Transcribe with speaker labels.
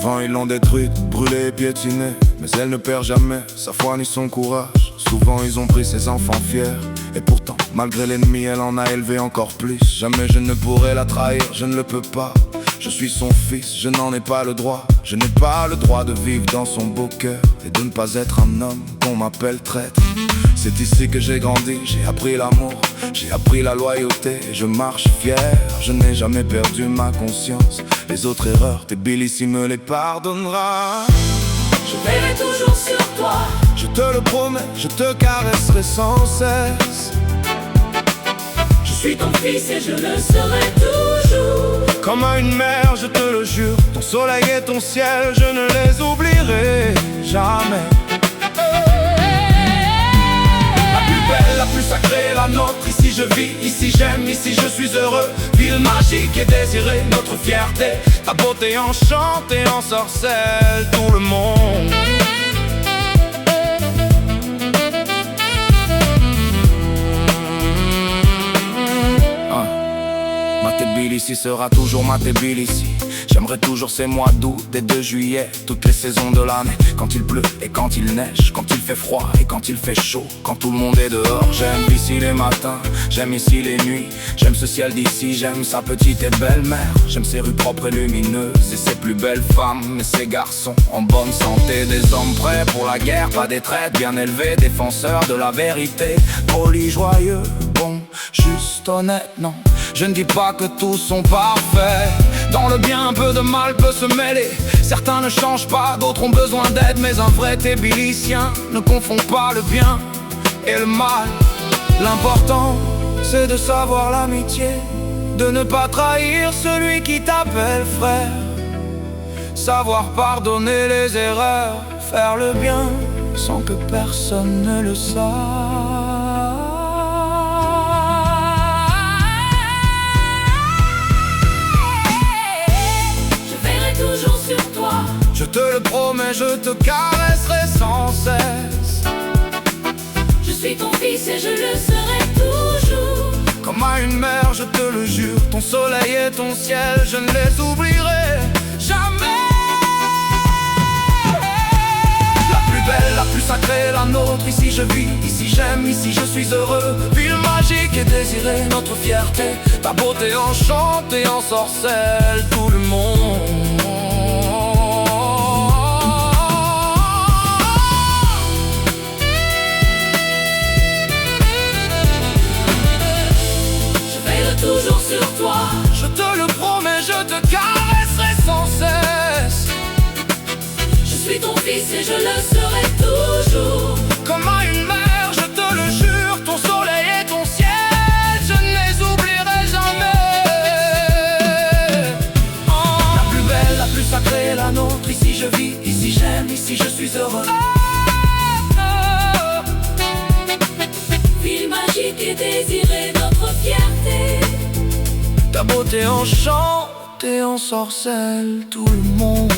Speaker 1: Souvent ils l'ont détruite, brûlée et piétinée, mais elle ne perd jamais sa foi ni son courage. Souvent ils ont pris ses enfants fiers, et pourtant, malgré l'ennemi, elle en a élevé encore plus. Jamais je ne pourrai la trahir, je ne le peux pas. Je suis son fils, je n'en ai pas le droit. Je n'ai pas le droit de vivre dans son beau cœur et de ne pas être un homme qu'on m'appelle traître. C'est ici que j'ai grandi, j'ai appris l'amour, j'ai appris la loyauté et je marche fier. Je n'ai jamais perdu ma conscience. Les autres erreurs, Tbilisi me les pardonnera.
Speaker 2: Je veillerai toujours sur toi.
Speaker 1: Je te le promets, je te caresserai sans cesse.
Speaker 2: Je suis ton fils et je le serai toujours.
Speaker 1: Comme à une mère, je te le jure, ton soleil et ton ciel, je ne les oublierai jamais. La plus belle, la plus sacrée, la nôtre. Ici je vis, ici j'aime, ici je suis heureux. Ville magique et désirée, notre fierté. Ta beauté enchante et ensorcelle tout le monde. Ma Tbilisi sera toujours ma Tbilisi. J'aimerais toujours ces mois d'août, des 2 juillet, toutes les saisons de l'année. Quand il pleut et quand il neige, quand il fait froid et quand il fait chaud, quand tout le monde est dehors. J'aime ici les matins, j'aime ici les nuits. J'aime ce ciel d'ici, j'aime sa petite et belle mère. J'aime ses rues propres et lumineuses et ses plus belles femmes et ses garçons en bonne santé. Des hommes prêts pour la guerre, pas des traîtres, bien élevés, défenseurs de la vérité. Polis, joyeux, bons, juste honnêtes, non. Je ne dis pas que tous sont parfaits. Dans le bien, un peu de mal peut se mêler. Certains ne changent pas, d'autres ont besoin d'aide. Mais un vrai Tbilisien ne confond pas le bien et le mal. L'important, c'est de savoir l'amitié, de ne pas trahir celui qui t'appelle frère. Savoir pardonner les erreurs, faire le bien sans que personne ne le sache. Je te le promets, je te caresserai sans cesse.
Speaker 2: Je suis ton fils et je le serai toujours.
Speaker 1: Comme à une mère, je te le jure, ton soleil et ton ciel, je ne les oublierai jamais. La plus belle, la plus sacrée, la nôtre. Ici je vis, ici j'aime, ici je suis heureux. Ville magique et désirée, notre fierté. Ta beauté enchante et ensorcelle tout le monde.
Speaker 2: Toujours sur toi.
Speaker 1: Je te le promets, je te caresserai sans cesse.
Speaker 2: Je suis ton fils et je le serai toujours.
Speaker 1: Comme à une mère, je te le jure, ton soleil et ton ciel, je ne les oublierai jamais. La plus belle, la plus sacrée, la nôtre. Ici je vis, ici j'aime, ici je suis heureux.
Speaker 2: Ville magique et désirée, notre fierté.
Speaker 1: Ta beauté enchante et ensorcelle tout le monde.